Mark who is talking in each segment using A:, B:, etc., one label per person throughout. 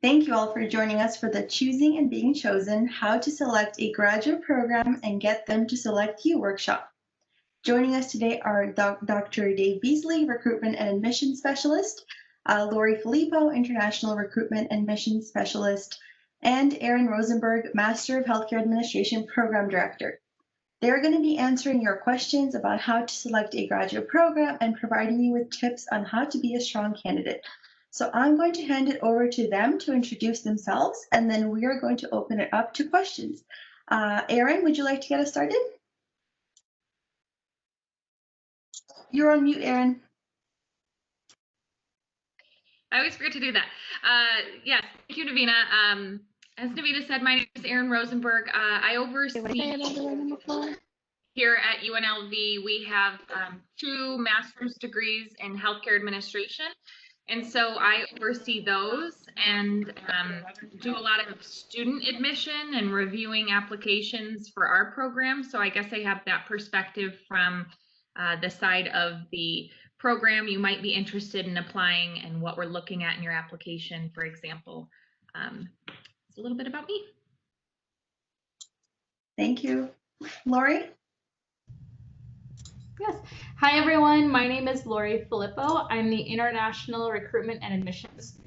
A: Thank you all for joining us for the Choosing and Being Chosen, How to Select a Graduate Program and Get Them to Select You workshop. Joining us today are Dr. Dave Beasley, Recruitment and Admissions Specialist, Lori Filippo, International Recruitment and Admissions Specialist, and Aaron Rosenberg, Master of Healthcare Administration Program Director. They're going to be answering your questions about how to select a graduate program and providing you with tips on how to be a strong candidate. So I'm going to hand it over to them to introduce themselves, and then we are going to open it up to questions. Aaron, would you like to get us started? You're on mute, Aaron.
B: I always forget to do that. Yes, thank you, Navina. As Navina said, my name is Aaron Rosenberg. I oversee here at UNLV. We have 2 master's degrees in healthcare administration. And so I oversee those and do a lot of student admission and reviewing applications for our program. So I guess I have that perspective from the side of the program you might be interested in applying and what we're looking at in your application, for example. It's a little bit about me.
A: Thank you. Lori?
C: Yes. Hi, everyone. My name is Lori Filippo. I'm the International Recruitment and Admissions.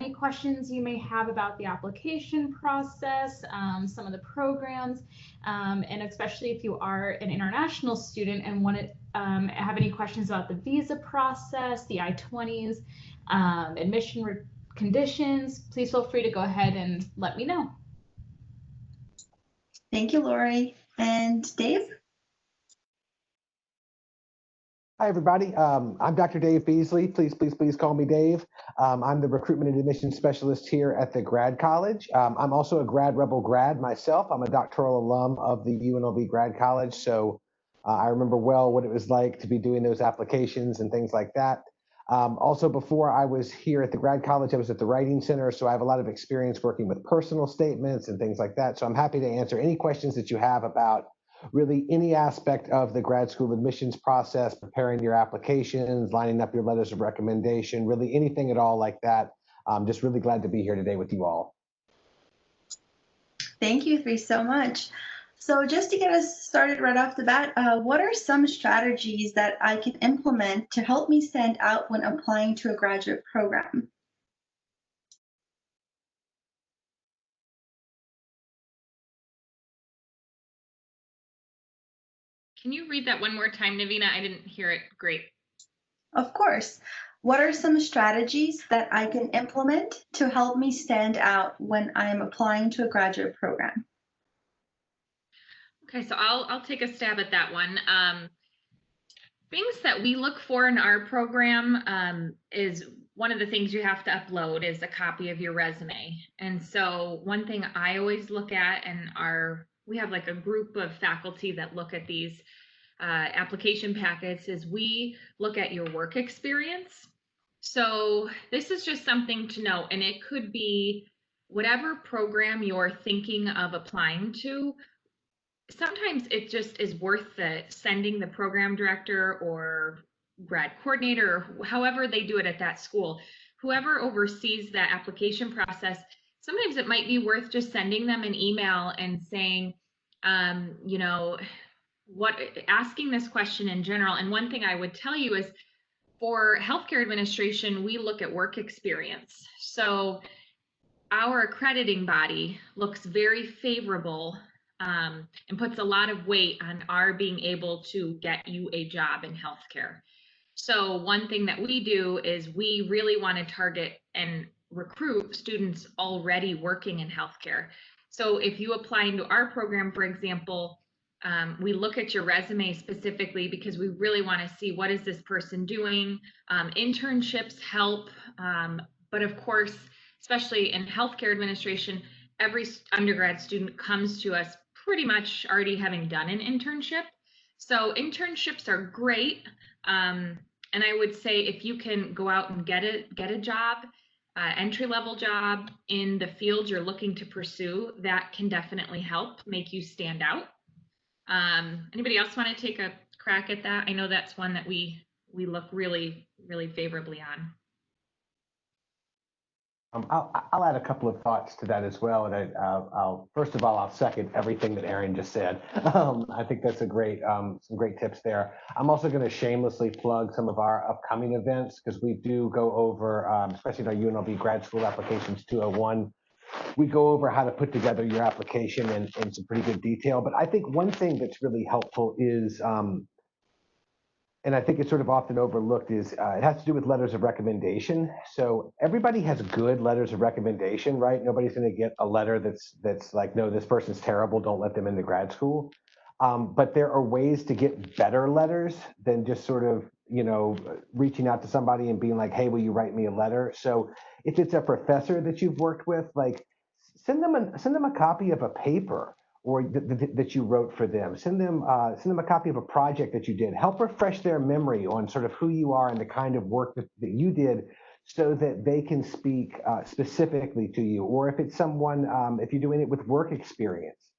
C: Any questions you may have about the application process, some of the programs, and especially if you are an international student and want to have any questions about the visa process, the I-20s, admission conditions, please feel free to go ahead and let me know.
A: Thank you, Lori. And Dave?
D: Hi, everybody. I'm Dr. Dave Beasley. Please call me Dave. I'm the Recruitment and Admissions Specialist here at the Grad College. I'm also a Grad Rebel grad myself. I'm a doctoral alum of the UNLV Grad College, so I remember well what it was like to be doing those applications and things like that. Also, before I was here at the Grad College, I was at the Writing Center, so I have a lot of experience working with personal statements and things like that. So I'm happy to answer any questions that you have about really any aspect of the grad school admissions process, preparing your applications, lining up your letters of recommendation, really anything at all like that. I'm just really glad to be here today with you all.
A: Thank you three so much. So just to get us started right off the bat, what are some strategies that I can implement to help me stand out when applying to a graduate program?
B: Can you read that one more time, Navina? I didn't hear it great.
A: Of course. What are some strategies that I can implement to help me stand out when I am applying to a graduate program?
B: Okay, so I'll take a stab at that one. Things that we look for in our program is one of the things you have to upload is a copy of your resume. And so one thing I always look at, and we have like a group of faculty that look at these application packets, is we look at your work experience. So this is just something to know, and it could be whatever program you're thinking of applying to. Sometimes it just is worth sending the program director or grad coordinator, or however they do it at that school, whoever oversees that application process. Sometimes it might be worth just sending them an email and saying, you know, asking this question in general. And one thing I would tell you is for healthcare administration, we look at work experience. So our accrediting body looks very favorable and puts a lot of weight on our being able to get you a job in healthcare. So one thing that we do is we really want to target and recruit students already working in healthcare. So if you apply into our program, for example, we look at your resume specifically because we really want to see what is this person doing. Internships help, but of course, especially in healthcare administration, every undergrad student comes to us pretty much already having done an internship. So internships are great. And I would say if you can go out and get a job, entry-level job in the field you're looking to pursue, that can definitely help make you stand out. Anybody else want to take a crack at that? I know that's one that we look really, really favorably on.
D: I'll add a couple of thoughts to that as well. And first of all, I'll second everything that Erin just said. I think that's some great tips there. I'm also going to shamelessly plug some of our upcoming events because we do go over, especially in our UNLV Grad School Applications 201, we go over how to put together your application in some pretty good detail. But I think one thing that's really helpful is, and I think it's sort of often overlooked, is it has to do with letters of recommendation. So everybody has good letters of recommendation, right? Nobody's going to get a letter that's like, no, this person's terrible, don't let them into grad school. But there are ways to get better letters than just sort of, reaching out to somebody and being like, hey, will you write me a letter? So if it's a professor that you've worked with, like send them a copy of a paper or that you wrote for them. Send them a copy of a project that you did. Help refresh their memory on sort of who you are and the kind of work that you did, so that they can speak specifically to you. Or if it's someone, if you're doing it with work experience,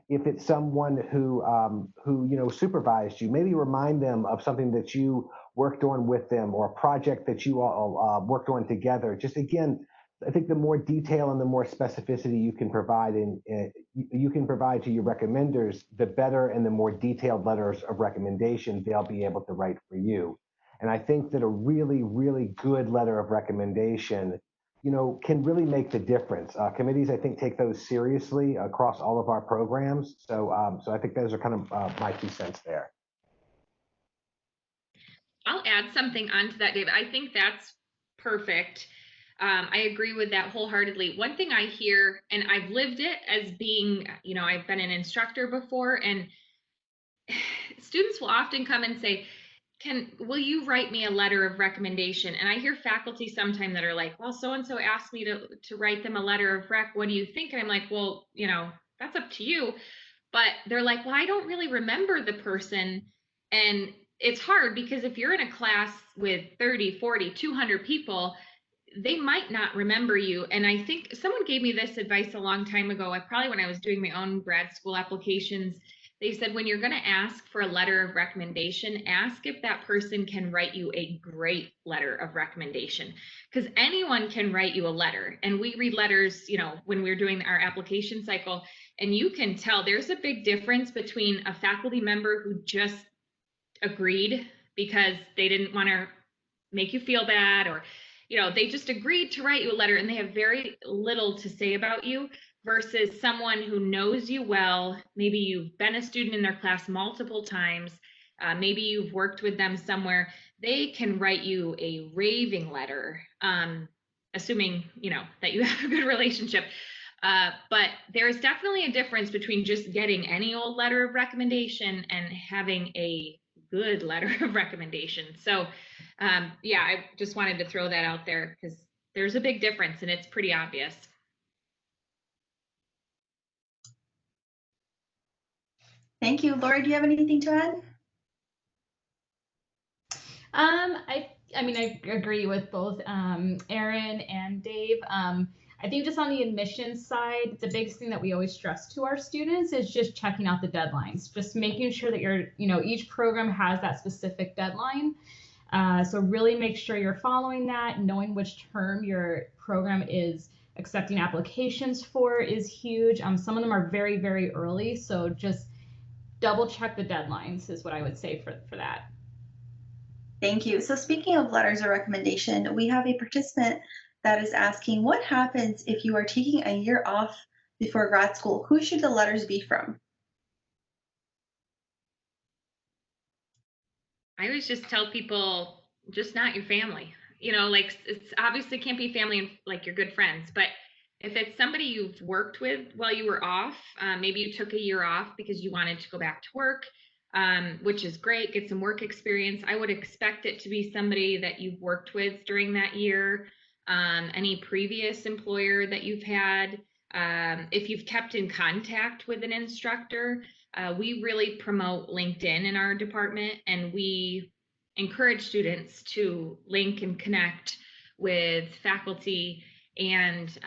D: if it's someone who supervised you, maybe remind them of something that you worked on with them, or a project that you all worked on together. Just again, I think the more detail and the more specificity you can provide to your recommenders, the better and the more detailed letters of recommendation they'll be able to write for you. And I think that a really, really good letter of recommendation, can really make the difference. Committees, I think, take those seriously across all of our programs. So I think those are kind of my 2 cents there.
B: I'll add something onto that, David. I think that's perfect. I agree with that wholeheartedly. One thing I hear, and I've lived it as being, I've been an instructor before, and students will often come and say, will you write me a letter of recommendation? And I hear faculty sometimes that are like, well, so-and-so asked me to write them a letter of rec. What do you think? And I'm like, well, that's up to you. But they're like, well, I don't really remember the person. And it's hard because if you're in a class with 30, 40, 200 people, they might not remember you. And I think someone gave me this advice a long time ago. Probably when I was doing my own grad school applications, they said, when you're going to ask for a letter of recommendation, ask if that person can write you a great letter of recommendation, because anyone can write you a letter. And we read letters, when we're doing our application cycle, and you can tell there's a big difference between a faculty member who just agreed because they didn't want to make you feel bad, or they just agreed to write you a letter and they have very little to say about you, versus someone who knows you well. Maybe you've been a student in their class multiple times. Maybe you've worked with them somewhere. They can write you a raving letter, assuming, that you have a good relationship. But there's definitely a difference between just getting any old letter of recommendation and having a good letter of recommendation. So yeah, I just wanted to throw that out there because there's a big difference and it's pretty obvious.
A: Thank you. Laura, do you have anything to add?
C: I mean, I agree with both Erin and Dave. I think just on the admissions side, the biggest thing that we always stress to our students is just checking out the deadlines, just making sure that each program has that specific deadline. So really make sure you're following that. Knowing which term your program is accepting applications for is huge. Some of them are very, very early. So just double check the deadlines is what I would say for that.
A: Thank you. So speaking of letters of recommendation, we have a participant that is asking, what happens if you are taking a year off before grad school? Who should the letters be from?
B: I always just tell people, just not your family. Like it's obviously can't be family and like your good friends, but if it's somebody you've worked with while you were off, maybe you took a year off because you wanted to go back to work, which is great, get some work experience. I would expect it to be somebody that you've worked with during that year, any previous employer that you've had. If you've kept in contact with an instructor, we really promote LinkedIn in our department, and we encourage students to link and connect with faculty. And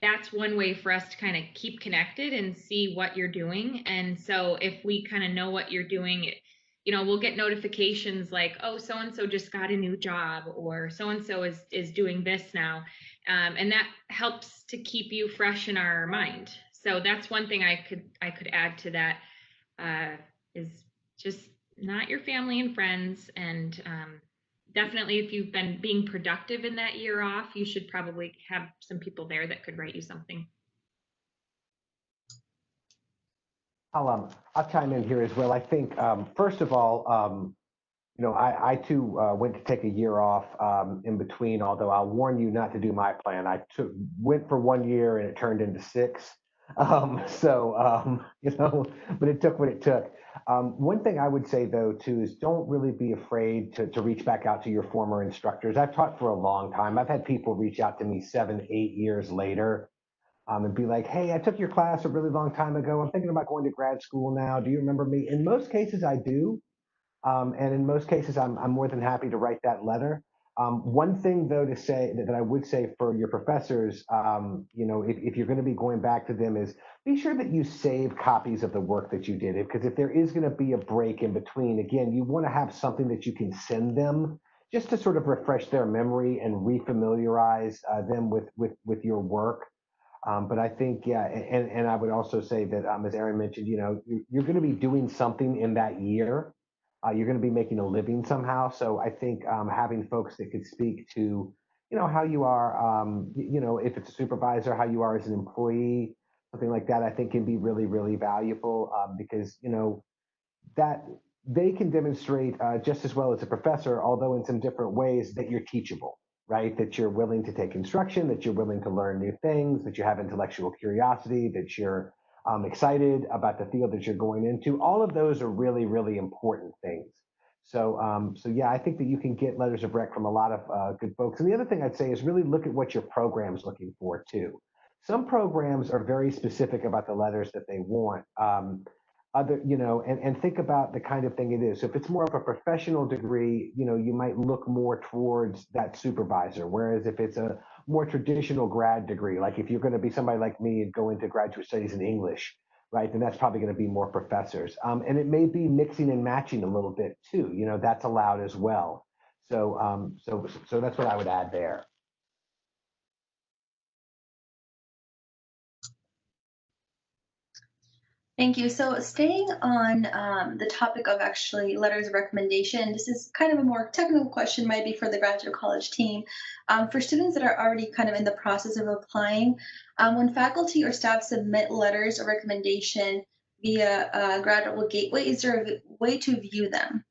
B: that's one way for us to kind of keep connected and see what you're doing. And so if we kind of know what you're doing, we'll get notifications like, oh, so-and-so just got a new job, or so-and-so is doing this now. And that helps to keep you fresh in our mind. So that's one thing I could add to that, is just not your family and friends. And definitely if you've been being productive in that year off, you should probably have some people there that could write you something.
D: I'll chime in here as well. I think, first of all, I too went to take a year off in between, although I'll warn you not to do my plan. I went for 1 year and it turned into 6. But it took what it took. One thing I would say though too is don't really be afraid to reach back out to your former instructors. I've taught for a long time. I've had people reach out to me 7, 8 years later and be like, hey, I took your class a really long time ago. I'm thinking about going to grad school now. Do you remember me? In most cases, I do. And in most cases, I'm more than happy to write that letter. One thing, though, to say that I would say for your professors, if you're going to be going back to them, is be sure that you save copies of the work that you did. Because if there is going to be a break in between, again, you want to have something that you can send them just to sort of refresh their memory and refamiliarize them with your work. But I think, yeah, and I would also say that, as Erin mentioned, you're going to be doing something in that year. You're going to be making a living somehow. So I think having folks that could speak to, how you are, if it's a supervisor, how you are as an employee, something like that, I think can be really, really valuable because, that they can demonstrate just as well as a professor, although in some different ways, that you're teachable, right? That you're willing to take instruction, that you're willing to learn new things, that you have intellectual curiosity, that you're excited about the field that you're going into. All of those are really, really important things. So yeah, I think that you can get letters of rec from a lot of good folks. And the other thing I'd say is really look at what your program's looking for too. Some programs are very specific about the letters that they want. And think about the kind of thing it is. So if it's more of a professional degree, you might look more towards that supervisor. Whereas if it's a more traditional grad degree, like if you're going to be somebody like me and go into graduate studies in English, right, then that's probably going to be more professors. And it may be mixing and matching a little bit too. That's allowed as well. So that's what I would add there.
A: Thank you. So staying on the topic of actually letters of recommendation, this is kind of a more technical question, might be for the graduate college team. For students that are already kind of in the process of applying, when faculty or staff submit letters of recommendation via Grad Gateway, is there a way to view them?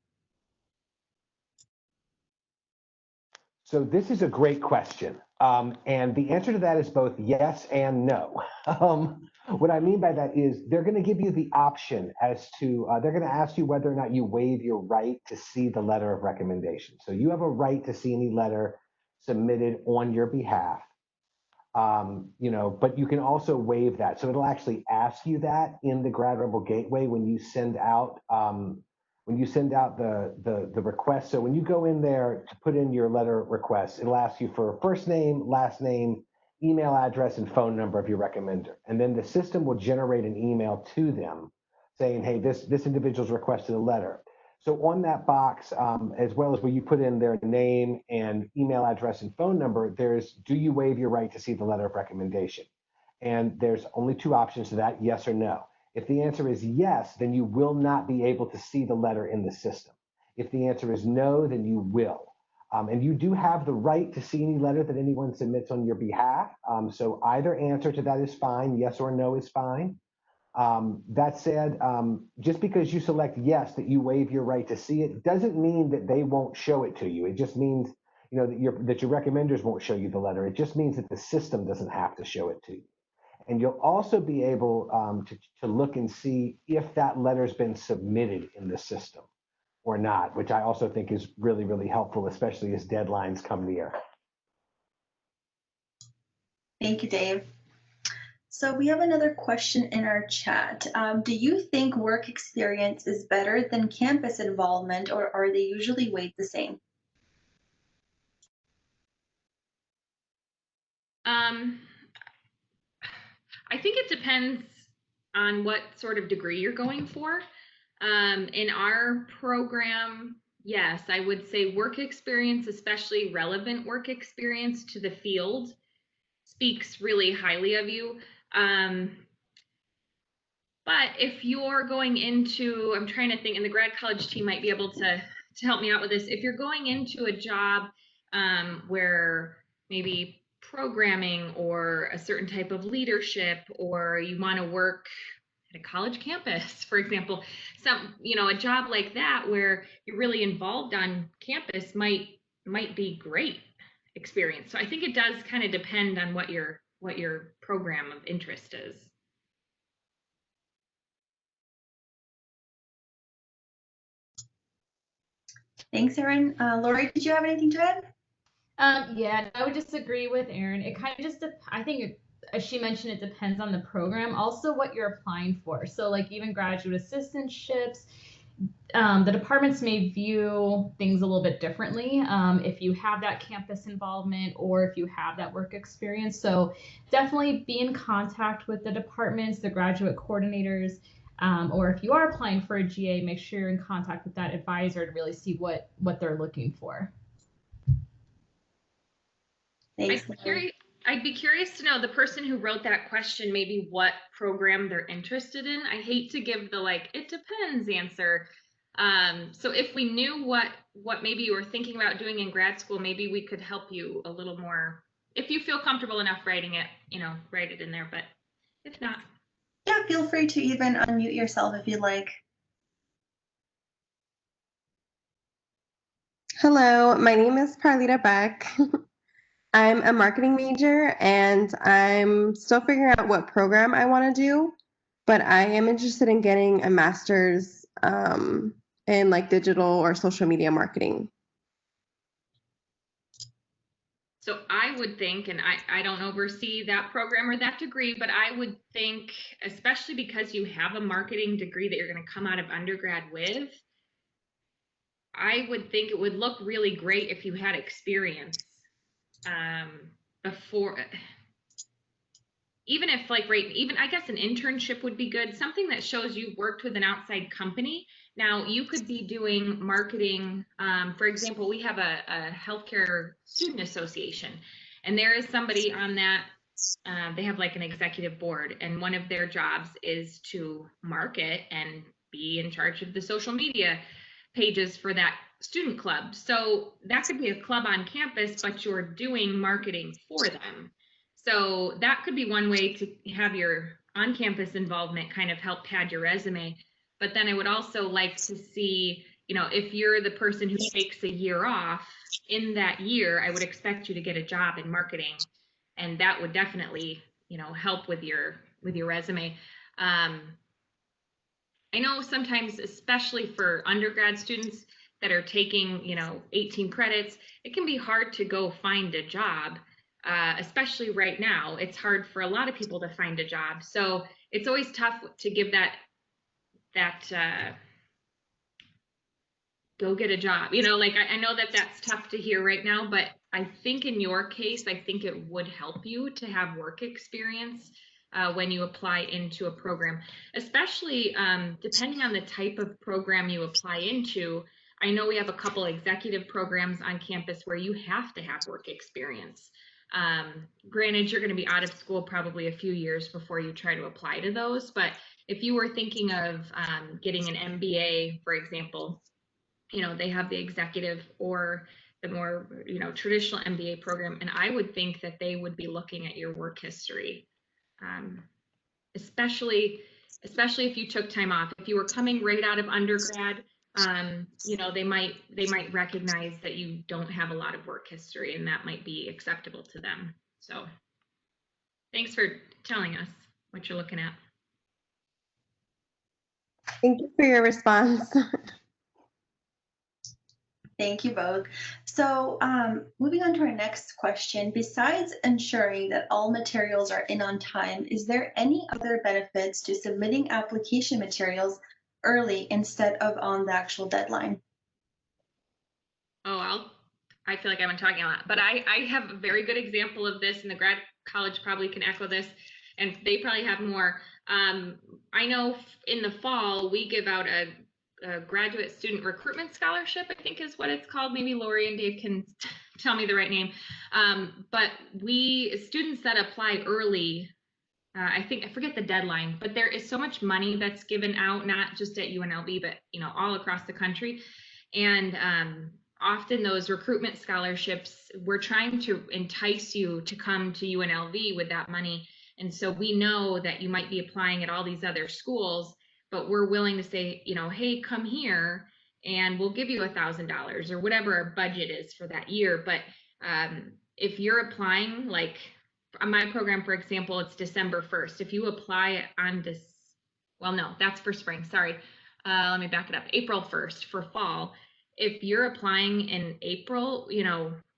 D: So this is a great question. And the answer to that is both yes and no. What I mean by that is they're going to give you the option as to, they're going to ask you whether or not you waive your right to see the letter of recommendation. So you have a right to see any letter submitted on your behalf. But you can also waive that. So it'll actually ask you that in the Grad Rebel Gateway when you send out the request. So when you go in there to put in your letter request, it'll ask you for first name, last name, email address, and phone number of your recommender. And then the system will generate an email to them saying, hey, this individual's requested a letter. So on that box, as well as where you put in their name and email address and phone number, there's, do you waive your right to see the letter of recommendation? And there's only 2 options to that, yes or no. If the answer is yes, then you will not be able to see the letter in the system. If the answer is no, then you will. And you do have the right to see any letter that anyone submits on your behalf. So either answer to that is fine, yes or no is fine. That said, just because you select yes, that you waive your right to see it, doesn't mean that they won't show it to you. It just means, that your recommenders won't show you the letter. It just means that the system doesn't have to show it to you. And you'll also be able to look and see if that letter's been submitted in the system or not, which I also think is really, really helpful, especially as deadlines come near.
A: Thank you, Dave. So we have another question in our chat. Do you think work experience is better than campus involvement, or are they usually weighed the same?
B: I think it depends on what sort of degree you're going for. In our program, yes, I would say work experience, especially relevant work experience to the field, speaks really highly of you. But if you're going into, I'm trying to think, and the grad college team might be able to help me out with this. If you're going into a job where maybe programming or a certain type of leadership, or you want to work at a college campus, for example, a job like that where you're really involved on campus might be great experience. So I think it does kind of depend on what your program of interest is.
A: Thanks, Erin. Lori, did you have anything to add?
C: Yeah, I would disagree with Erin. It kind of just, I think, as she mentioned, it depends on the program. Also, what you're applying for. So, like even graduate assistantships, the departments may view things a little bit differently if you have that campus involvement or if you have that work experience. So, definitely be in contact with the departments, the graduate coordinators. Or if you are applying for a GA, make sure you're in contact with that advisor to really see what they're looking for.
A: Thanks.
B: I'd be curious to know, the person who wrote that question, maybe what program they're interested in. I hate to give the it depends answer. So if we knew what maybe you were thinking about doing in grad school, maybe we could help you a little more. If you feel comfortable enough writing it, write it in there, but if not.
A: Yeah, feel free to even unmute yourself if you'd like.
E: Hello, my name is Carlita Beck. I'm a marketing major and I'm still figuring out what program I want to do, but I am interested in getting a master's in digital or social media marketing.
B: So I would think, and I don't oversee that program or that degree, but I would think, especially because you have a marketing degree that you're going to come out of undergrad with, I would think it would look really great if you had experience before, even if even I guess an internship would be good, something that shows you've worked with an outside company. Now you could be doing marketing. For example, we have a healthcare student association, and there is somebody on that. They have an executive board, and one of their jobs is to market and be in charge of the social media pages for that student club. So that could be a club on campus, but you're doing marketing for them. So that could be one way to have your on-campus involvement kind of help pad your resume. But then I would also like to see, if you're the person who takes a year off, in that year, I would expect you to get a job in marketing. And that would definitely, help with your resume. I know sometimes, especially for undergrad students that are taking, 18 credits, it can be hard to go find a job, especially right now. It's hard for a lot of people to find a job. So it's always tough to give that go get a job. I know that that's tough to hear right now, but I think in your case, I think it would help you to have work experience when you apply into a program, especially depending on the type of program you apply into. I know we have a couple executive programs on campus where you have to have work experience. Granted, you're going to be out of school probably a few years before you try to apply to those, but if you were thinking of getting an MBA, for example, they have the executive or the more, traditional MBA program, and I would think that they would be looking at your work history. Especially if you took time off. If you were coming right out of undergrad, they might recognize that you don't have a lot of work history, and that might be acceptable to them. So thanks for telling us what you're looking at.
E: Thank you for your response.
A: Thank you both. So moving on to our next question, besides ensuring that all materials are in on time, is there any other benefits to submitting application materials early instead of on the actual deadline?
B: Oh, I feel like I've been talking a lot, but I have a very good example of this, and the grad college probably can echo this, and they probably have more. I know in the fall, we give out a graduate student recruitment scholarship, I think is what it's called. Maybe Lori and Dave can tell me the right name. But students that apply early, I forget the deadline, but there is so much money that's given out, not just at UNLV, but all across the country. And often those recruitment scholarships, we're trying to entice you to come to UNLV with that money. And so we know that you might be applying at all these other schools, but we're willing to say, hey, come here and we'll give you $1,000 or whatever our budget is for that year. But if you're applying, like on my program, for example, it's December 1st. If you apply on this, well, no, that's for spring. Sorry. Let me back it up. April 1st for fall. If you're applying in April,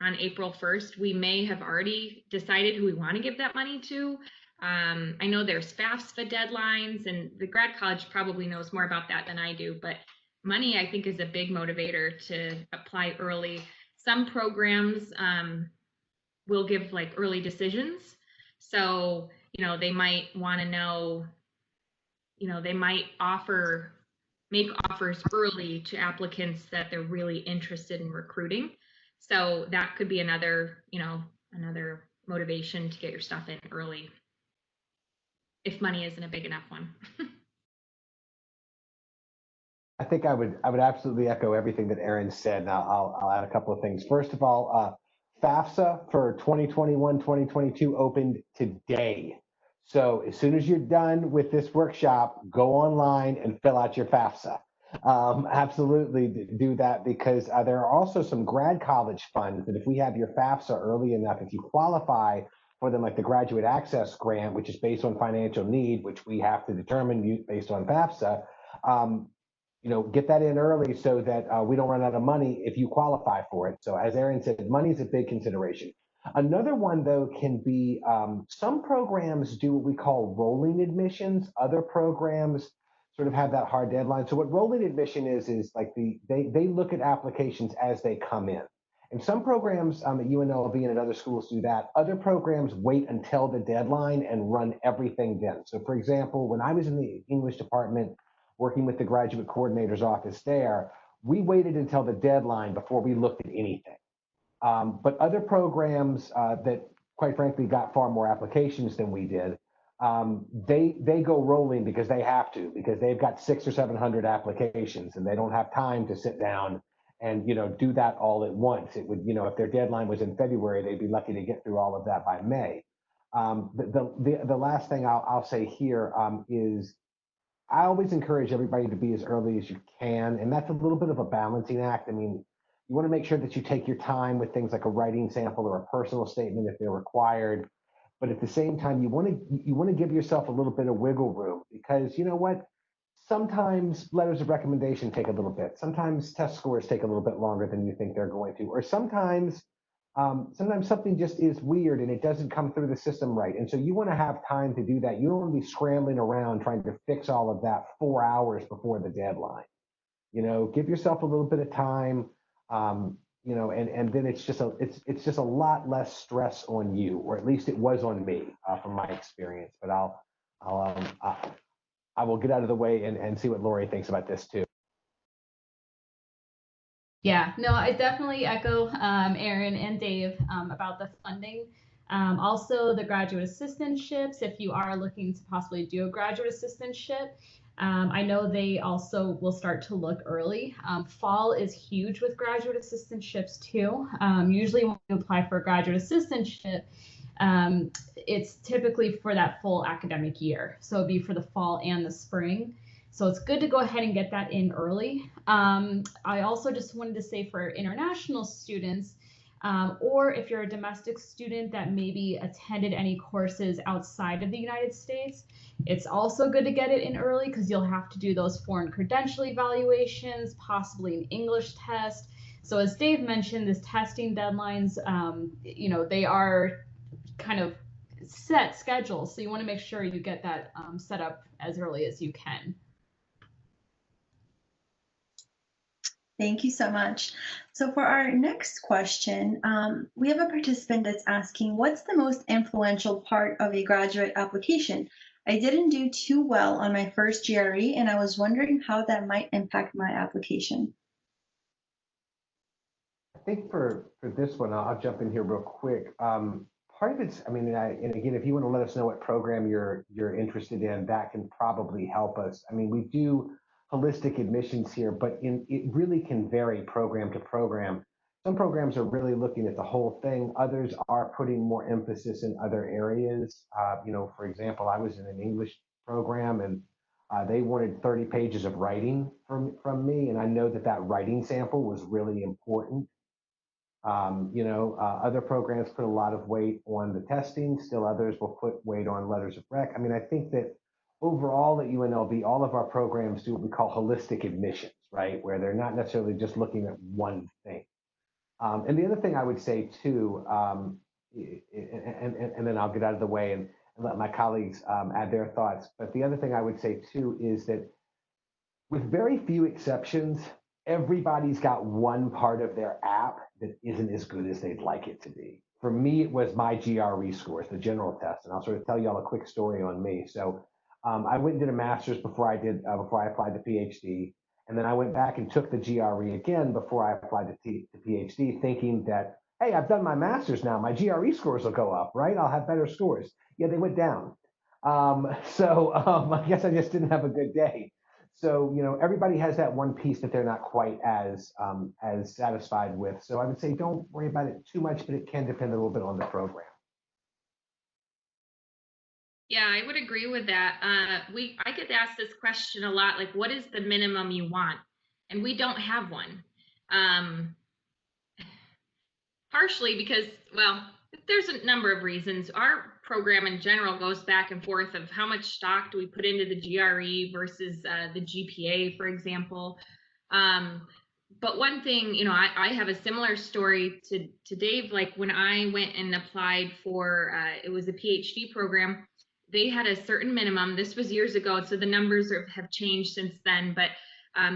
B: on April 1st, we may have already decided who we want to give that money to. I know there's FAFSA deadlines, and the grad college probably knows more about that than I do, but money, I think, is a big motivator to apply early. Some programs will give like early decisions. So, they might want to know, they might make offers early to applicants that they're really interested in recruiting. So that could be another motivation to get your stuff in early, if money isn't a big enough one.
D: I think I would absolutely echo everything that Erin said. And I'll add a couple of things. First of all, FAFSA for 2021-2022 opened today. So as soon as you're done with this workshop, go online and fill out your FAFSA. Absolutely do that, because there are also some grad college funds that if we have your FAFSA early enough, if you qualify for them, like the Graduate Access Grant, which is based on financial need, which we have to determine based on FAFSA, get that in early so that we don't run out of money if you qualify for it. So as Erin said, money is a big consideration. Another one, though, can be some programs do what we call rolling admissions. Other programs sort of have that hard deadline. So what rolling admission is like they look at applications as they come in. And some programs at UNLV and at other schools do that. Other programs wait until the deadline and run everything then. So for example, when I was in the English department working with the graduate coordinator's office there, we waited until the deadline before we looked at anything. But other programs that, quite frankly, got far more applications than we did, they go rolling because they have to, because they've got 600 or 700 applications and they don't have time to sit down and do that all at once. It would, if their deadline was in February, they'd be lucky to get through all of that by May. The last thing I'll say here is I always encourage everybody to be as early as you can, and that's a little bit of a balancing act. I mean, you want to make sure that you take your time with things like a writing sample or a personal statement if they're required, but at the same time, you want to give yourself a little bit of wiggle room, because you know what? Sometimes letters of recommendation take a little bit. Sometimes test scores take a little bit longer than you think they're going to, or sometimes something just is weird and it doesn't come through the system right. And so you want to have time to do that. You don't want to be scrambling around trying to fix all of that 4 hours before the deadline. Give yourself a little bit of time, and then it's just a lot less stress on you, or at least it was on me from my experience. But I will get out of the way and see what Lori thinks about this too.
C: Yeah, no, I definitely echo Erin and Dave about the funding. Also, the graduate assistantships, if you are looking to possibly do a graduate assistantship, I know they also will start to look early. Fall is huge with graduate assistantships too. Usually when you apply for a graduate assistantship, it's typically for that full academic year. So it'd be for the fall and the spring. So it's good to go ahead and get that in early. I also just wanted to say for international students, or if you're a domestic student that maybe attended any courses outside of the United States, it's also good to get it in early, because you'll have to do those foreign credential evaluations, possibly an English test. So as Dave mentioned, this testing deadlines, they are kind of set schedules. So you want to make sure you get that set up as early as you can.
A: Thank you so much. So for our next question, we have a participant that's asking, what's the most influential part of a graduate application? I didn't do too well on my first GRE, and I was wondering how that might impact my application.
D: think for this one, I'll jump in here real quick. Part of it's, I mean, and again, if you want to let us know what program you're interested in, that can probably help us. I mean, we do holistic admissions here, but it really can vary program to program. Some programs are really looking at the whole thing. Others are putting more emphasis in other areas. You know, for example, I was in an English program, and they wanted 30 pages of writing from me, and I know that that writing sample was really important. You know, other programs put a lot of weight on the testing. Still others will put weight on letters of rec. I mean, I think that overall at UNLV, all of our programs do what we call holistic admissions, right? Where they're not necessarily just looking at one thing. And the other thing I would say too, and then I'll get out of the way and let my colleagues add their thoughts. But the other thing I would say too is that with very few exceptions, everybody's got one part of their app that isn't as good as they'd like it to be. For me, it was my GRE scores, the general test, and I'll sort of tell y'all a quick story on me. So I went and did a master's before I applied to PhD, and then I went back and took the GRE again before I applied to PhD, thinking that, hey, I've done my master's now, my GRE scores will go up, right? I'll have better scores. Yeah, they went down. I guess I just didn't have a good day. So, you know, everybody has that one piece that they're not quite as satisfied with. So I would say don't worry about it too much, but it can depend a little bit on the program.
B: Yeah, I would agree with that. I get asked this question a lot, like, what is the minimum you want? And we don't have one. Partially because, well, there's a number of reasons. Our program in general goes back and forth of how much stock do we put into the GRE versus the GPA, for example. But one thing, you know, I have a similar story to Dave. Like when I went and applied for, it was a PhD program, they had a certain minimum. This was years ago, so the numbers have changed since then, but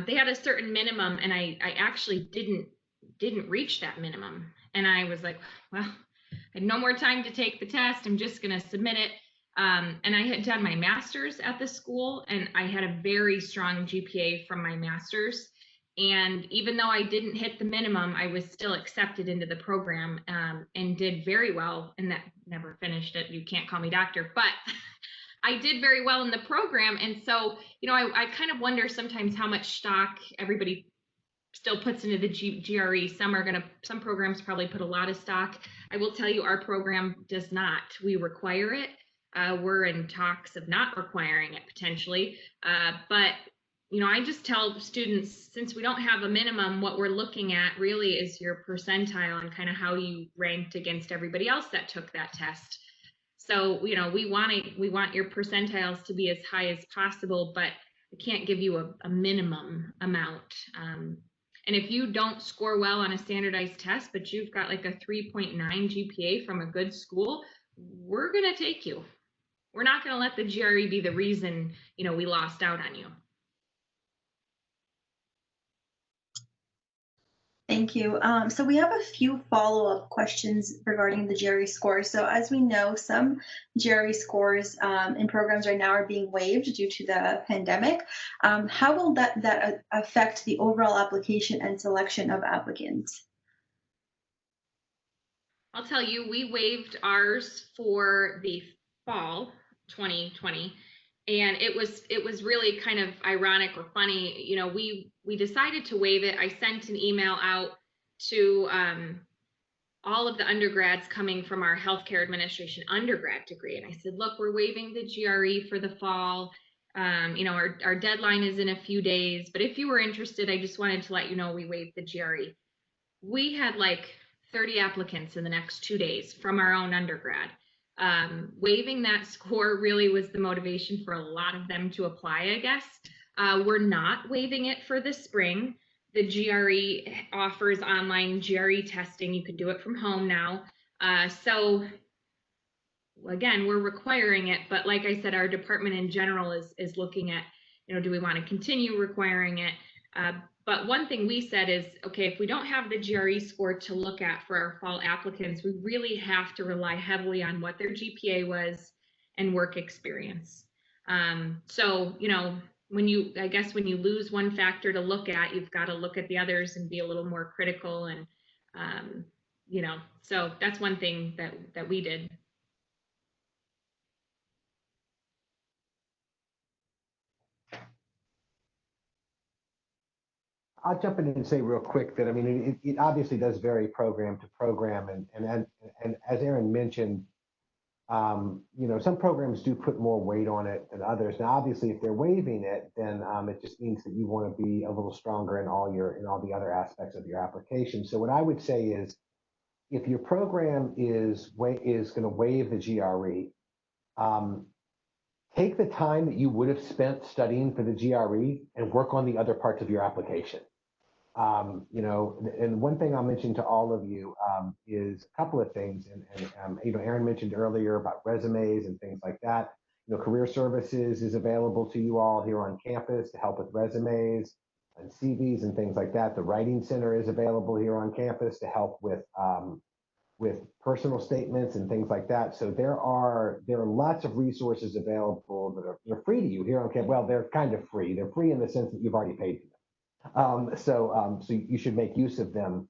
B: they had a certain minimum, and I actually didn't reach that minimum. And I was like, well, I had no more time to take the test. I'm just going to submit it. And I had done my master's at the school, and I had a very strong GPA from my master's. And even though I didn't hit the minimum, I was still accepted into the program and did very well. And that never finished it. You can't call me doctor, but I did very well in the program. And so, you know, I kind of wonder sometimes how much stock everybody still puts into the GRE. Some programs probably put a lot of stock. I will tell you, our program does not. We require it. We're in talks of not requiring it potentially. But, you know, I just tell students, since we don't have a minimum, what we're looking at really is your percentile and kind of how you ranked against everybody else that took that test. So, you know, we want your percentiles to be as high as possible, but I can't give you a minimum amount. And if you don't score well on a standardized test, but you've got like a 3.9 GPA from a good school, we're going to take you. We're not going to let the GRE be the reason, you know, we lost out on you.
A: Thank you. So we have a few follow-up questions regarding the GRE score. So as we know, some GRE scores in programs right now are being waived due to the pandemic. How will that affect the overall application and selection of applicants?
B: I'll tell you, we waived ours for the fall 2020. And it was really kind of ironic or funny. You know, we decided to waive it. I sent an email out to all of the undergrads coming from our healthcare administration undergrad degree. And I said, look, we're waiving the GRE for the fall. You know, our deadline is in a few days, but if you were interested, I just wanted to let you know we waived the GRE. We had like 30 applicants in the next 2 days from our own undergrad. Waiving that score really was the motivation for a lot of them to apply, I guess. We're not waiving it for the spring. The GRE offers online GRE testing. You can do it from home now. So again, we're requiring it, but like I said, our department in general is looking at, you know, do we want to continue requiring it? But one thing we said is, okay, if we don't have the GRE score to look at for our fall applicants, we really have to rely heavily on what their GPA was and work experience. So, you know, I guess when you lose one factor to look at, you've got to look at the others and be a little more critical. And You know, so that's one thing that we did.
D: I'll jump in and say real quick that, I mean, it obviously does vary program to program. And as Aaron mentioned, you know, some programs do put more weight on it than others. Now, obviously, if they're waiving it, then it just means that you want to be a little stronger in all the other aspects of your application. So what I would say is, if your program is going to waive the GRE, take the time that you would have spent studying for the GRE and work on the other parts of your application. You know, and one thing I'll mention to all of you is a couple of things. And you know, Aaron mentioned earlier about resumes and things like that. You know, Career Services is available to you all here on campus to help with resumes and CVs and things like that. The Writing Center is available here on campus to help with personal statements and things like that. So there are lots of resources available that are free to you here on campus. Well, they're kind of free. They're free in the sense that you've already paid for them. So you should make use of them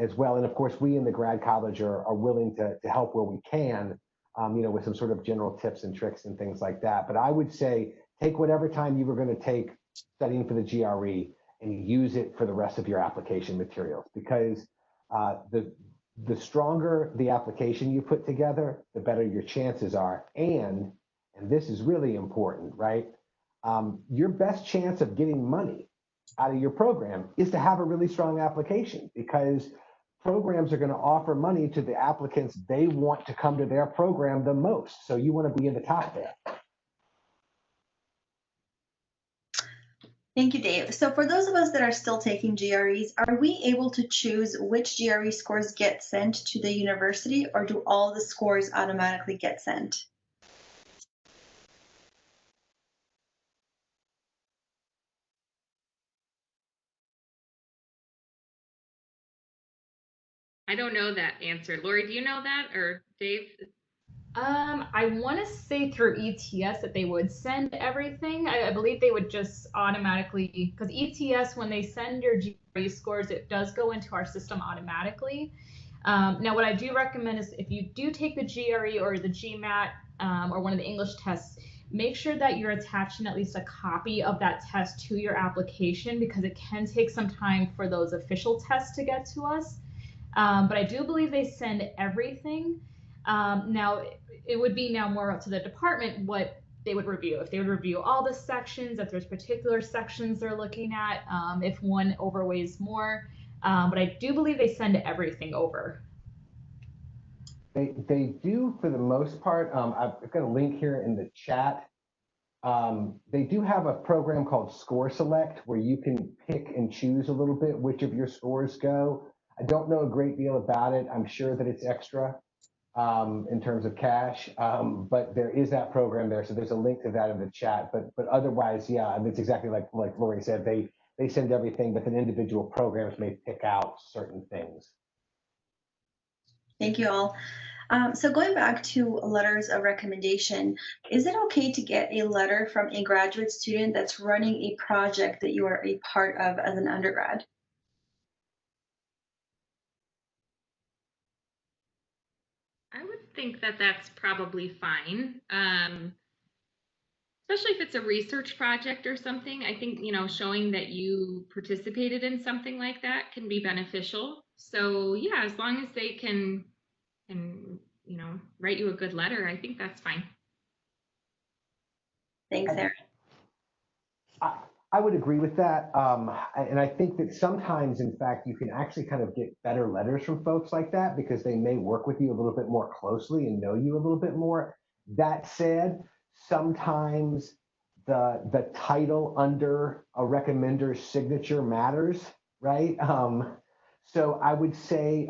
D: as well. And of course, we in the Grad College are willing to help where we can, you know, with some sort of general tips and tricks and things like that. But I would say take whatever time you were going to take studying for the GRE and use it for the rest of your application materials, because the stronger the application you put together, the better your chances are. And this is really important, right? Your best chance of getting money out of your program is to have a really strong application, because programs are going to offer money to the applicants they want to come to their program the most. So you want to be in the top there.
A: Thank you, Dave. So for those of us that are still taking GREs, are we able to choose which GRE scores get sent to the university, or do all the scores automatically get sent?
B: I don't know that answer. Lori, do you know that, or Dave?
C: I want to say through ETS that they would send everything. I believe they would just automatically, because ETS, when they send your GRE scores, it does go into our system automatically. Now, what I do recommend is if you do take the GRE or the GMAT or one of the English tests, make sure that you're attaching at least a copy of that test to your application, because it can take some time for those official tests to get to us. But I do believe they send everything. Now, it would be now more up to the department what they would review. If they would review all the sections, if there's particular sections they're looking at, if one overweighs more. But I do believe they send everything over.
D: They do for the most part. I've got a link here in the chat. They do have a program called Score Select where you can pick and choose a little bit which of your scores go. I don't know a great deal about it. I'm sure that it's extra in terms of cash, but there is that program there. So there's a link to that in the chat. But otherwise, yeah, it's exactly like Lori said. They send everything, but then individual programs may pick out certain things.
A: Thank you all. So going back to letters of recommendation, is it okay to get a letter from a graduate student that's running a project that you are a part of as an undergrad?
B: I would think that that's probably fine. Especially if it's a research project or something. I think, you know, showing that you participated in something like that can be beneficial. So yeah, as long as they can, you know, write you a good letter, I think that's fine.
A: Thanks, Erin.
D: I would agree with that. And I think that sometimes, in fact, you can actually kind of get better letters from folks like that because they may work with you a little bit more closely and know you a little bit more. That said, sometimes the title under a recommender's signature matters, right? So I would say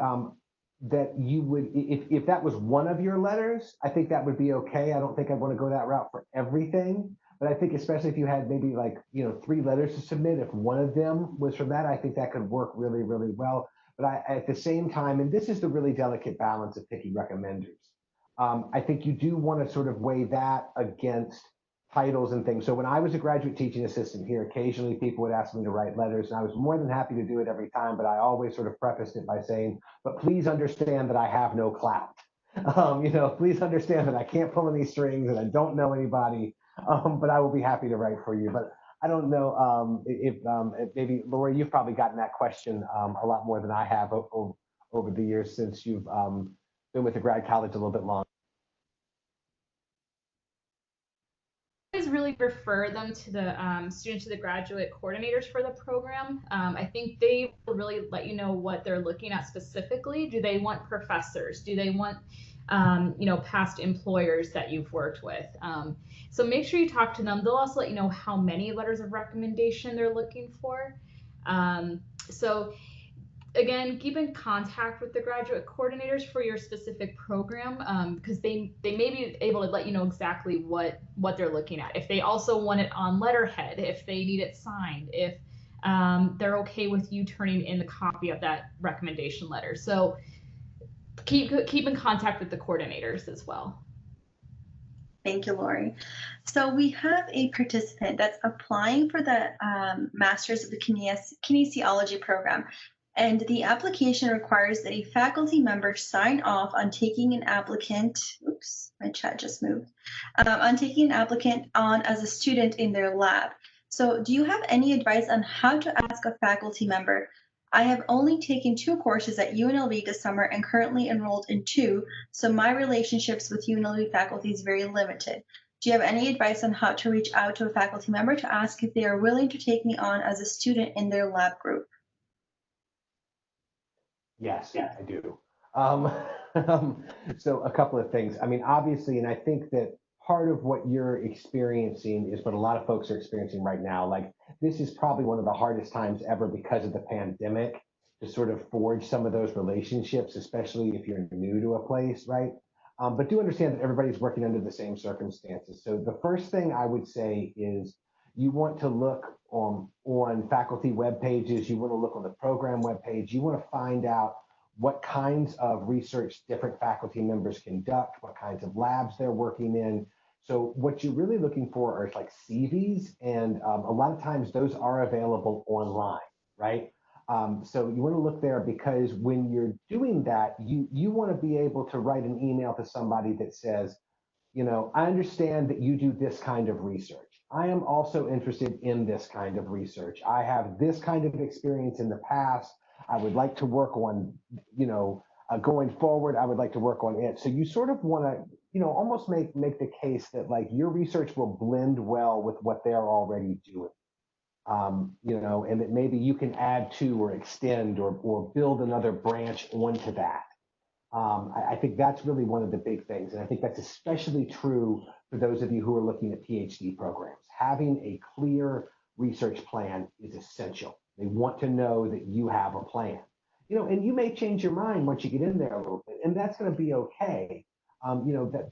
D: that you would, if that was one of your letters, I think that would be okay. I don't think I'd want to go that route for everything. But I think especially if you had maybe like, you know, 3 letters to submit, if one of them was from that, I think that could work really, really well. But at the same time, and this is the really delicate balance of picking recommenders, I think you do want to sort of weigh that against titles and things. So when I was a graduate teaching assistant here, occasionally people would ask me to write letters, and I was more than happy to do it every time, but I always sort of prefaced it by saying, but please understand that I have no clout. Please understand that I can't pull any strings and I don't know anybody, but I will be happy to write for you. But I don't know if maybe, Lori, you've probably gotten that question a lot more than I have over the years since you've been with the grad college a little bit longer.
C: Really refer them to the students, to the graduate coordinators for the program. I think they will really let you know what they're looking at specifically. Do they want professors? Do they want past employers that you've worked with? So make sure you talk to them. They'll also let you know how many letters of recommendation they're looking for. So again, keep in contact with the graduate coordinators for your specific program, because they may be able to let you know exactly what they're looking at. If they also want it on letterhead, if they need it signed, if they're okay with you turning in the copy of that recommendation letter. So keep in contact with the coordinators as well.
A: Thank you, Lori. So we have a participant that's applying for the Masters of the Kinesiology program. And the application requires that a faculty member sign off on taking an applicant, oops, my chat just moved, on taking an applicant on as a student in their lab. So do you have any advice on how to ask a faculty member? I have only taken 2 courses at UNLV this summer and currently enrolled in 2, so my relationships with UNLV faculty is very limited. Do you have any advice on how to reach out to a faculty member to ask if they are willing to take me on as a student in their lab group?
D: Yes, I do. So a couple of things. I mean, obviously, and I think that part of what you're experiencing is what a lot of folks are experiencing right now. Like, this is probably one of the hardest times ever because of the pandemic to sort of forge some of those relationships, especially if you're new to a place, right? But do understand that everybody's working under the same circumstances. So the first thing I would say is you want to look on faculty web pages, you want to look on the program web page, you want to find out what kinds of research different faculty members conduct, what kinds of labs they're working in. So what you're really looking for are like CVs, and a lot of times those are available online, right? So you want to look there because when you're doing that, you want to be able to write an email to somebody that says, I understand that you do this kind of research. I am also interested in this kind of research. I have this kind of experience in the past. I would like to work on, going forward, I would like to work on it. So you sort of want to, almost make the case that like your research will blend well with what they're already doing. And that maybe you can add to or extend or build another branch onto that. I think that's really one of the big things. And I think that's especially true for those of you who are looking at PhD programs. Having a clear research plan is essential. They want to know that you have a plan. And you may change your mind once you get in there a little bit, and that's going to be okay.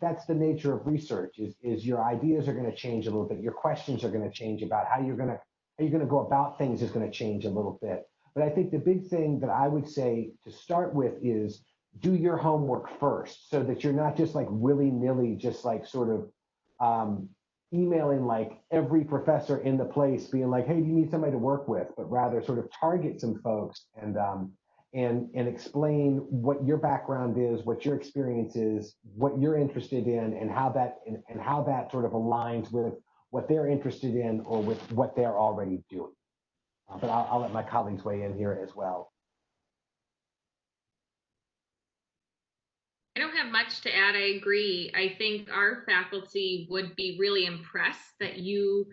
D: That's the nature of research is your ideas are going to change a little bit. Your questions are going to change about how you're going to go about things is going to change a little bit. But I think the big thing that I would say to start with is do your homework first, so that you're not just like willy-nilly, just like sort of emailing like every professor in the place being like, hey, do you need somebody to work with? But rather sort of target some folks and explain what your background is, what your experience is, what you're interested in, and how that sort of aligns with what they're interested in or with what they're already doing. But I'll let my colleagues weigh in here as well.
B: I don't have much to add. I agree. I think our faculty would be really impressed that you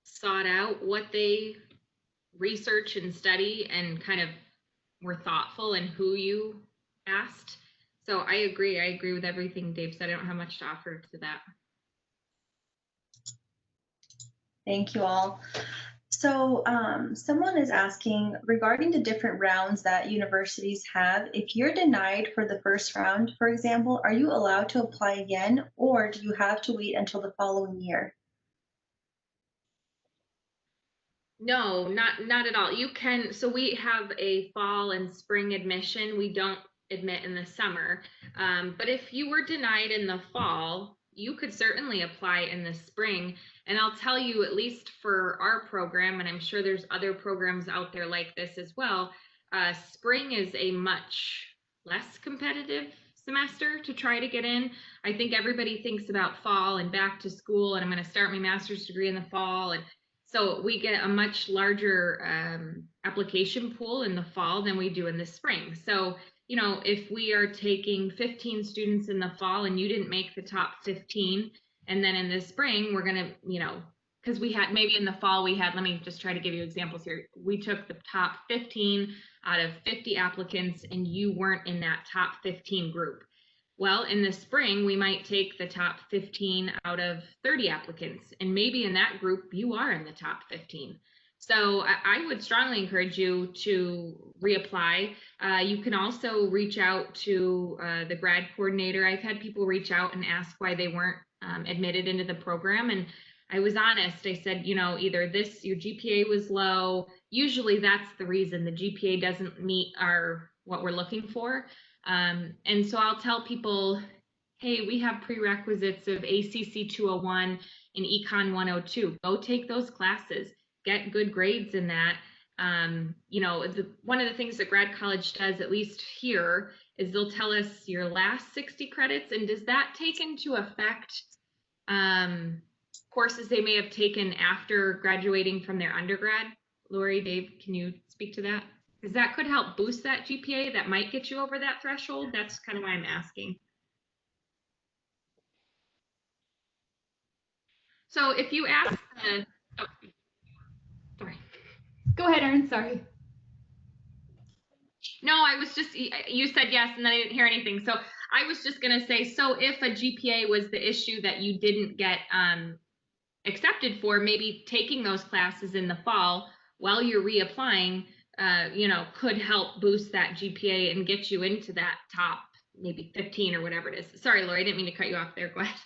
B: sought out what they research and study and kind of were thoughtful in who you asked. So I agree. I agree with everything Dave said. I don't have much to offer to that.
A: Thank you all. So someone is asking regarding the different rounds that universities have, if you're denied for the first round, for example, are you allowed to apply again, or do you have to wait until the following year?
B: No, not at all. You can, so we have a fall and spring admission. We don't admit in the summer. But if you were denied in the fall, you could certainly apply in the spring. And I'll tell you, at least for our program, and I'm sure there's other programs out there like this as well, spring is a much less competitive semester to try to get in. I think everybody thinks about fall and back to school, and I'm going to start my master's degree in the fall. And so we get a much larger application pool in the fall than we do in the spring. So, you know, if we are taking 15 students in the fall and you didn't make the top 15, and then in the spring, we're going to, you know, because we had maybe in the fall we had, let me just try to give you examples here. We took the top 15 out of 50 applicants and you weren't in that top 15 group. Well, in the spring, we might take the top 15 out of 30 applicants, and maybe in that group, you are in the top 15. So I would strongly encourage you to reapply. You can also reach out to the grad coordinator. I've had people reach out and ask why they weren't admitted into the program. And I was honest. I said, you know, either your GPA was low. Usually that's the reason. The GPA doesn't meet what we're looking for. And so I'll tell people, hey, we have prerequisites of ACC 201 and Econ 102. Go take those classes, get good grades in that. You know, one of the things that Grad College does, at least here, is they'll tell us your last 60 credits. And does that take into effect courses they may have taken after graduating from their undergrad? Lori, Dave, can you speak to that? Because that could help boost that GPA. That might get you over that threshold. That's kind of why I'm asking. So if you ask sorry.
C: Go ahead, Erin, sorry.
B: No, I was just, you said yes, and then I didn't hear anything. So I was just going to say, so if a GPA was the issue that you didn't get accepted for, maybe taking those classes in the fall while you're reapplying, you know, could help boost that GPA and get you into that top maybe 15 or whatever it is. Sorry, Lori, I didn't mean to cut you off there. Go ahead.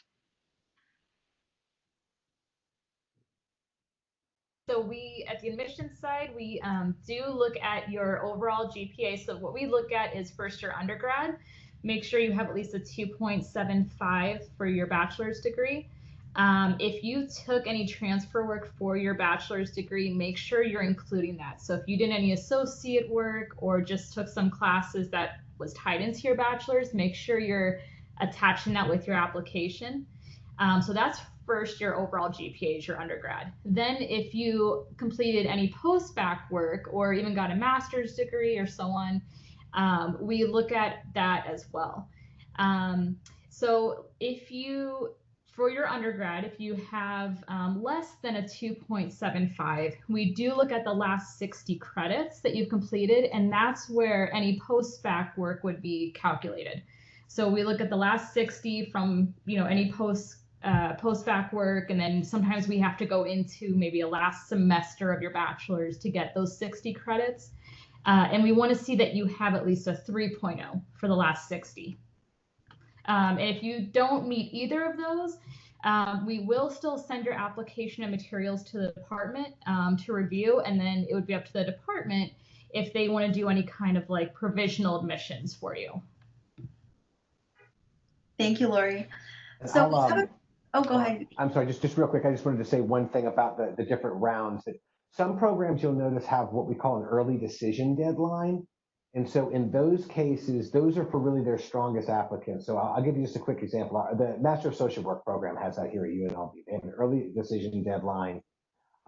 C: So we, at the admissions side, we do look at your overall GPA. So what we look at is first year undergrad. Make sure you have at least a 2.75 for your bachelor's degree. If you took any transfer work for your bachelor's degree, make sure you're including that. So if you did any associate work or just took some classes that was tied into your bachelor's, make sure you're attaching that with your application. So that's first year overall GPA is your undergrad. Then if you completed any post-bac work or even got a master's degree or so on, we look at that as well. So if you, for your undergrad, if you have less than a 2.75, we do look at the last 60 credits that you've completed, and that's where any post-bac work would be calculated. So we look at the last 60 from, you know, any post-bac work, and then sometimes we have to go into maybe a last semester of your bachelor's to get those 60 credits. And we want to see that you have at least a 3.0 for the last 60. And if you don't meet either of those, we will still send your application and materials to the department to review, and then it would be up to the department if they want to do any kind of like provisional admissions for you.
A: Thank you, Lori. So, go ahead.
D: I'm sorry, just real quick. I just wanted to say one thing about the different rounds. That some programs you'll notice have what we call an early decision deadline. And so in those cases, those are for really their strongest applicants. So I'll give you just a quick example. The Master of Social Work program has that here at UNLV. They have an early decision deadline.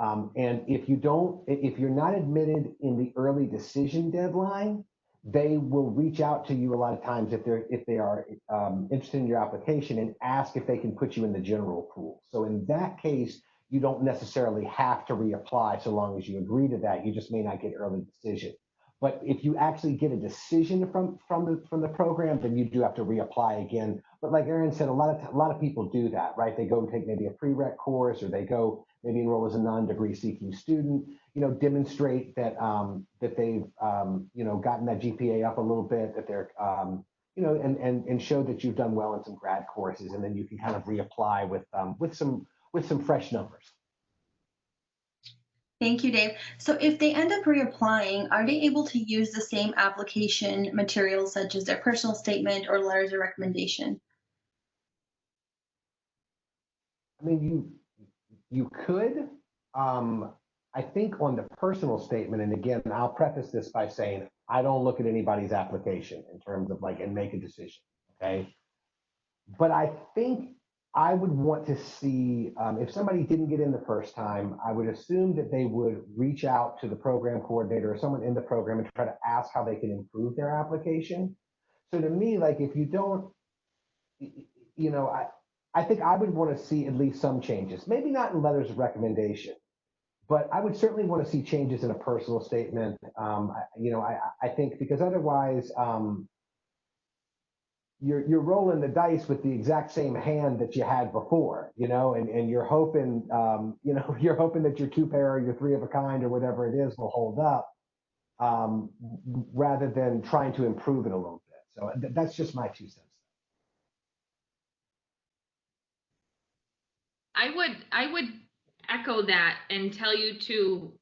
D: And if you're not admitted in the early decision deadline, they will reach out to you a lot of times if they are interested in your application and ask if they can put you in the general pool. So in that case, you don't necessarily have to reapply so long as you agree to that. You just may not get early decision. But if you actually get a decision from the program, then you do have to reapply again. But like Erin said, a lot of people do that, right? They go take maybe a prereq course, or they go maybe enroll as a non-degree seeking student. You know, demonstrate that that they've you know, gotten that GPA up a little bit, that they're you know, and show that you've done well in some grad courses, and then you can kind of reapply with some fresh numbers.
A: Thank you, Dave. So if they end up reapplying, are they able to use the same application materials such as their personal statement or letters of recommendation?
D: I mean, you could. I think on the personal statement, and again, I'll preface this by saying I don't look at anybody's application in terms of like and make a decision. Okay. But I think I would want to see if somebody didn't get in the first time, I would assume that they would reach out to the program coordinator or someone in the program and try to ask how they can improve their application. So to me, like if you don't, you know, I think I would want to see at least some changes, maybe not in letters of recommendation, but I would certainly want to see changes in a personal statement. I think because otherwise, you're rolling the dice with the exact same hand that you had before, and you're hoping, you're hoping that your two pair or your three of a kind or whatever it is will hold up, rather than trying to improve it a little bit. So that's just my 2 cents.
B: I would echo that and tell you to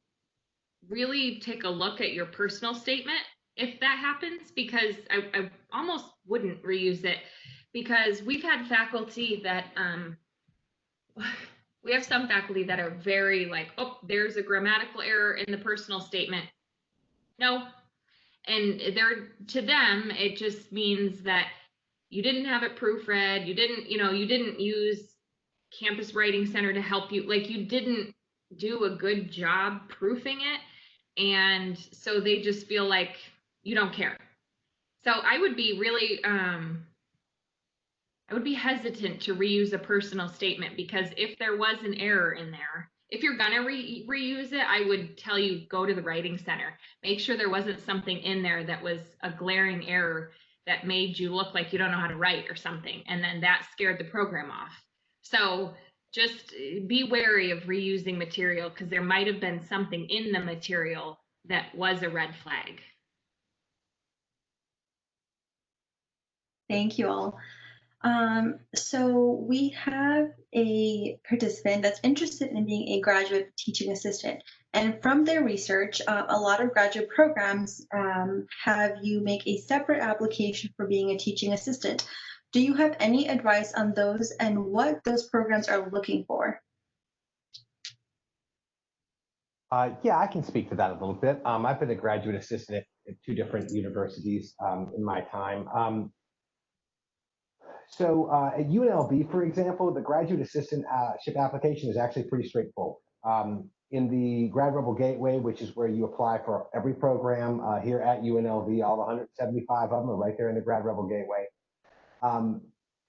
B: really take a look at your personal statement if that happens, because I almost wouldn't reuse it, because we've had faculty that we have some faculty that are very like, oh, there's a grammatical error in the personal statement. No. And to them, it just means that you didn't have it proofread. You didn't use Campus Writing Center to help you. Like you didn't do a good job proofing it. And so they just feel like you don't care. So I would be really, I would be hesitant to reuse a personal statement, because if there was an error in there, if you're gonna reuse it, I would tell you, go to the Writing Center. Make sure there wasn't something in there that was a glaring error that made you look like you don't know how to write or something. And then that scared the program off. So just be wary of reusing material, because there might have been something in the material that was a red flag.
A: Thank you all. So we have a participant that's interested in being a graduate teaching assistant. And from their research, a lot of graduate programs have you make a separate application for being a teaching assistant. Do you have any advice on those and what those programs are looking for?
D: Yeah, I can speak to that a little bit. I've been a graduate assistant at 2 different universities in my time. So at UNLV, for example, the graduate assistantship application is actually pretty straightforward. In the Grad Rebel Gateway, which is where you apply for every program here at UNLV, all 175 of them are right there in the Grad Rebel Gateway.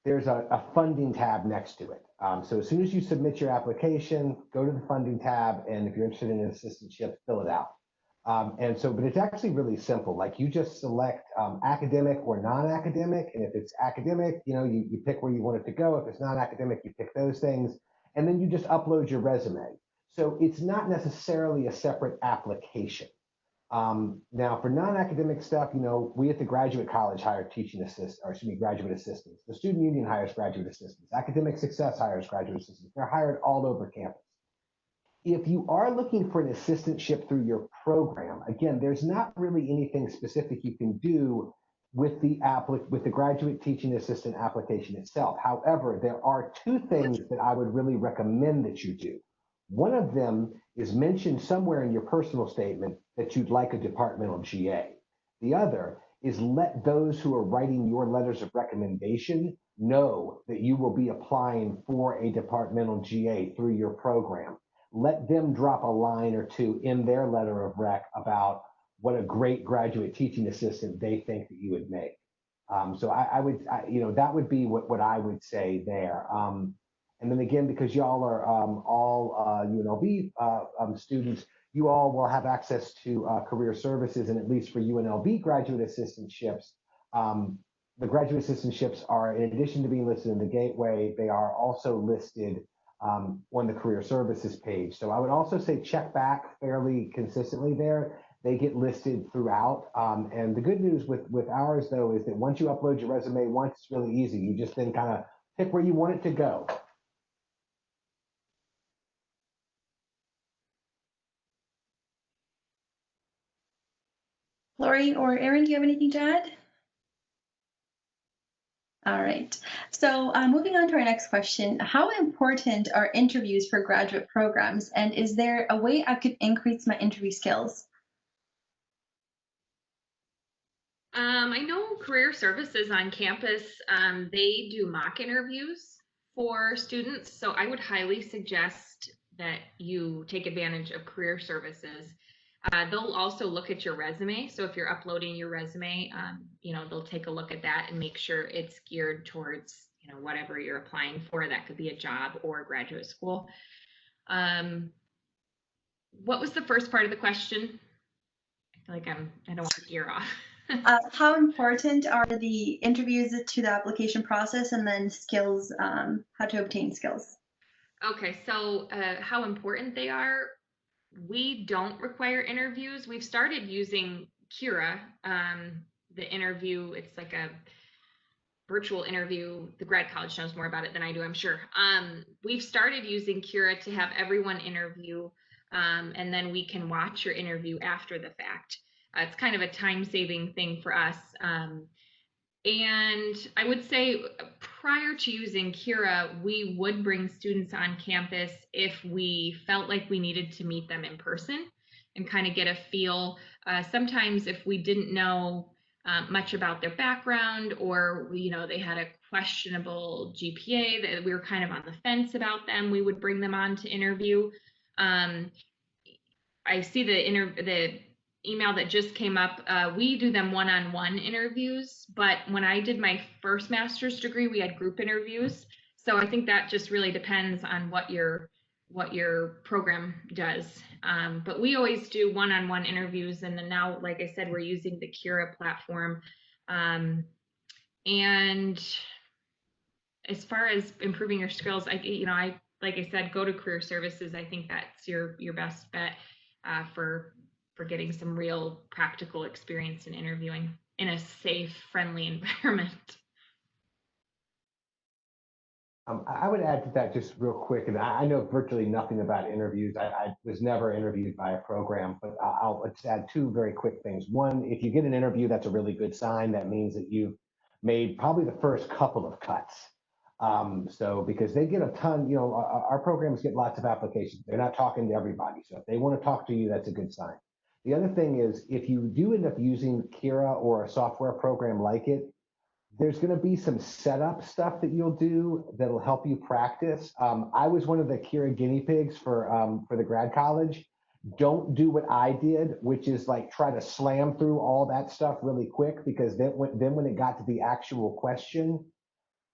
D: There's a funding tab next to it. So as soon as you submit your application, go to the funding tab, and if you're interested in an assistantship, fill it out. But it's actually really simple. Like you just select academic or non-academic, and if it's academic, you pick where you want it to go. If it's non-academic, you pick those things, and then you just upload your resume. So it's not necessarily a separate application. Now, for non-academic stuff, we at the graduate college hire graduate assistants. The student union hires graduate assistants. Academic Success hires graduate assistants. They're hired all over campus. If you are looking for an assistantship through your program, again, there's not really anything specific you can do with the graduate teaching assistant application itself. However, there are 2 things that I would really recommend that you do. One of them is mentioned somewhere in your personal statement that you'd like a departmental GA. The other is let those who are writing your letters of recommendation know that you will be applying for a departmental GA through your program. Let them drop a line or 2 in their letter of rec about what a great graduate teaching assistant they think that you would make. So that would be what I would say there. And then again, because y'all are all UNLV students, you all will have access to career services, and at least for UNLV graduate assistantships, the graduate assistantships are, in addition to being listed in the Gateway, they are also listed on the career services page. So I would also say check back fairly consistently there. They get listed throughout. And the good news with ours, though, is that once you upload your resume once, it's really easy. You just then kind of pick where you want it to go.
A: Lori or Erin, do you have anything to add? All right. So moving on to our next question, how important are interviews for graduate programs? And is there a way I could increase my interview skills?
B: I know career services on campus, they do mock interviews for students. So I would highly suggest that you take advantage of career services. They'll also look at your resume. So if you're uploading your resume, they'll take a look at that and make sure it's geared towards, whatever you're applying for. That could be a job or graduate school. What was the first part of the question? I feel like I don't want to gear off.
A: How important are the interviews to the application process, and then skills, how to obtain skills?
B: Okay, so how important they are, we don't require interviews. We've started using Kira, the interview. It's like a virtual interview. The Grad College knows more about it than I do, I'm sure. We've started using Kira to have everyone interview, and then we can watch your interview after the fact. It's kind of a time-saving thing for us. And I would say prior to using Kira, we would bring students on campus if we felt like we needed to meet them in person and kind of get a feel. Sometimes if we didn't know much about their background, or they had a questionable GPA, that we were kind of on the fence about them, we would bring them on to interview. I see the email that just came up. We do them one-on-one interviews, but when I did my first master's degree, we had group interviews. So I think that just really depends on what your program does. But we always do one-on-one interviews, and then now, like I said, we're using the Kira platform. And as far as improving your skills, I like I said, go to career services. I think that's your best bet for getting some real practical experience in interviewing in a safe, friendly environment.
D: I would add to that just real quick, and I know virtually nothing about interviews. I was never interviewed by a program, but I'll just add two very quick things. One, if you get an interview, that's a really good sign. That means that you've made probably the first couple of cuts. So because they get a ton, our programs get lots of applications. They're not talking to everybody. So if they want to talk to you, that's a good sign. The other thing is, if you do end up using Kira or a software program like it, there's going to be some setup stuff that you'll do that'll help you practice. I was one of the Kira guinea pigs for the Grad College. Don't do what I did, which is like try to slam through all that stuff really quick, because then when it got to the actual question,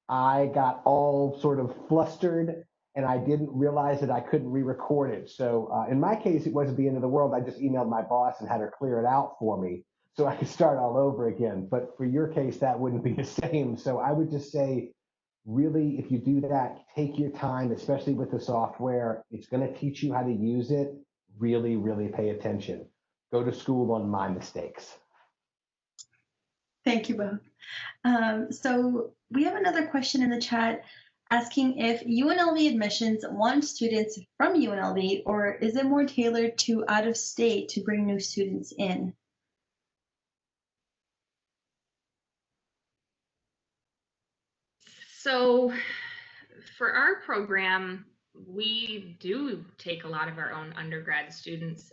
D: I got all sort of flustered and I didn't realize that I couldn't re-record it. So in my case, it wasn't the end of the world. I just emailed my boss and had her clear it out for me so I could start all over again. But for your case, that wouldn't be the same. So I would just say, really, if you do that, take your time, especially with the software. It's going to teach you how to use it. Really, really pay attention. Go to school on my mistakes.
A: Thank you both. So we have another question in the chat asking if UNLV admissions want students from UNLV, or is it more tailored to out of state to bring new students in?
B: So for our program, we do take a lot of our own undergrad students.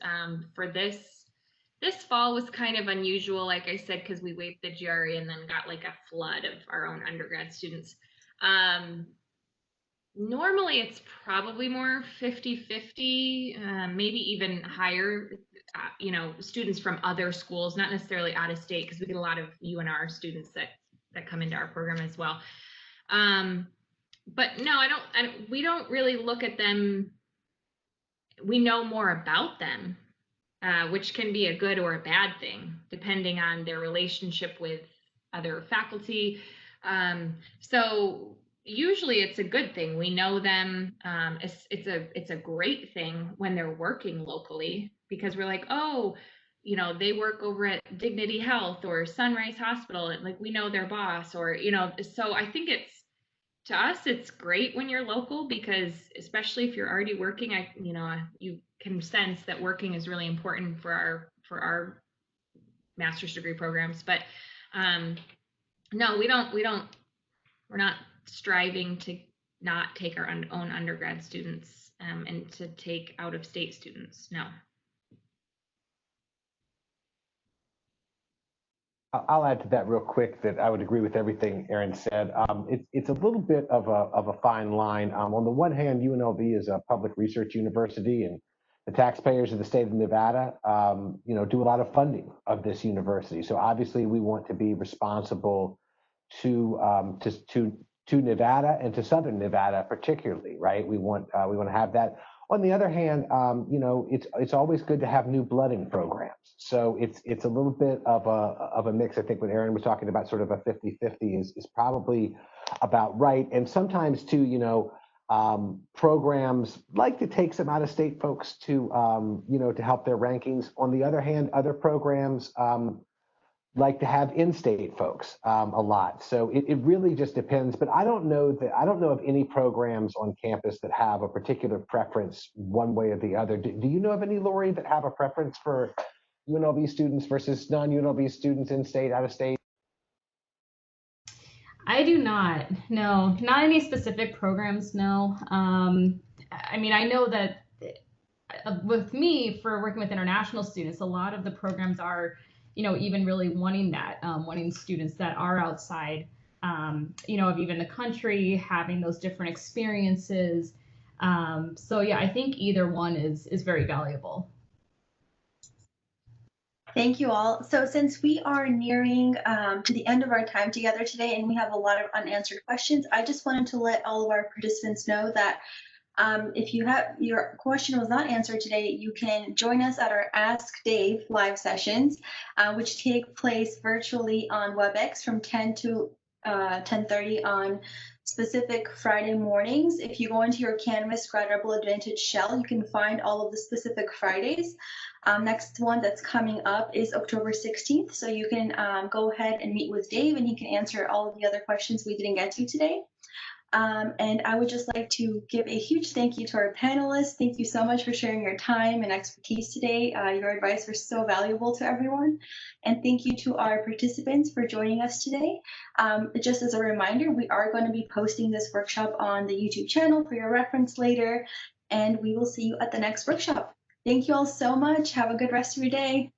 B: For this fall was kind of unusual, like I said, because we waived the GRE and then got like a flood of our own undergrad students. Normally it's probably more 50-50, maybe even higher, students from other schools, not necessarily out of state, because we get a lot of UNR students that come into our program as well. But no, we don't really look at them. We know more about them, which can be a good or a bad thing, depending on their relationship with other faculty. So usually it's a good thing. We know them. It's a great thing when they're working locally, because we're like, oh, they work over at Dignity Health or Sunrise Hospital, and like we know their boss, or so I think to us it's great when you're local, because especially if you're already working, you can sense that working is really important for our master's degree programs. But no, we don't We're not striving to not take our own undergrad students and to take out-of-state students. No.
D: I'll add to that real quick that I would agree with everything Erin said. It's a little bit of a fine line. On the one hand, UNLV is a public research university, and the taxpayers of the state of Nevada, do a lot of funding of this university. So obviously, we want to be responsible to Nevada and to Southern Nevada particularly, right? We want to have that. On the other hand, it's always good to have new blooding programs. So it's a little bit of a mix. I think what Erin was talking about, sort of a 50-50, is probably about right. And sometimes too, programs like to take some out-of-state folks to help their rankings. On the other hand, other programs like to have in-state folks a lot. So it really just depends. But I don't know of any programs on campus that have a particular preference one way or the other. Do you know of any, Lori, that have a preference for UNLV students versus non-UNLV students, in-state, out-of-state?
C: I do not. No, not any specific programs. No. I mean, I know that with me, for working with international students, a lot of the programs are, even really wanting that, wanting students that are outside, of even the country, having those different experiences. So yeah, I think either one is very valuable.
A: Thank you all. So since we are nearing to the end of our time together today and we have a lot of unanswered questions, I just wanted to let all of our participants know that if your question was not answered today, you can join us at our Ask Dave live sessions, which take place virtually on WebEx from 10 to 10:30 on specific Friday mornings. If you go into your Canvas Grad Rebel Advantage shell, you can find all of the specific Fridays. Next one that's coming up is October 16th. So you can go ahead and meet with Dave and he can answer all of the other questions we didn't get to today. And I would just like to give a huge thank you to our panelists. Thank you so much for sharing your time and expertise today. Your advice was so valuable to everyone. And thank you to our participants for joining us today. Just as a reminder, we are going to be posting this workshop on the YouTube channel for your reference later. And we will see you at the next workshop. Thank you all so much. Have a good rest of your day.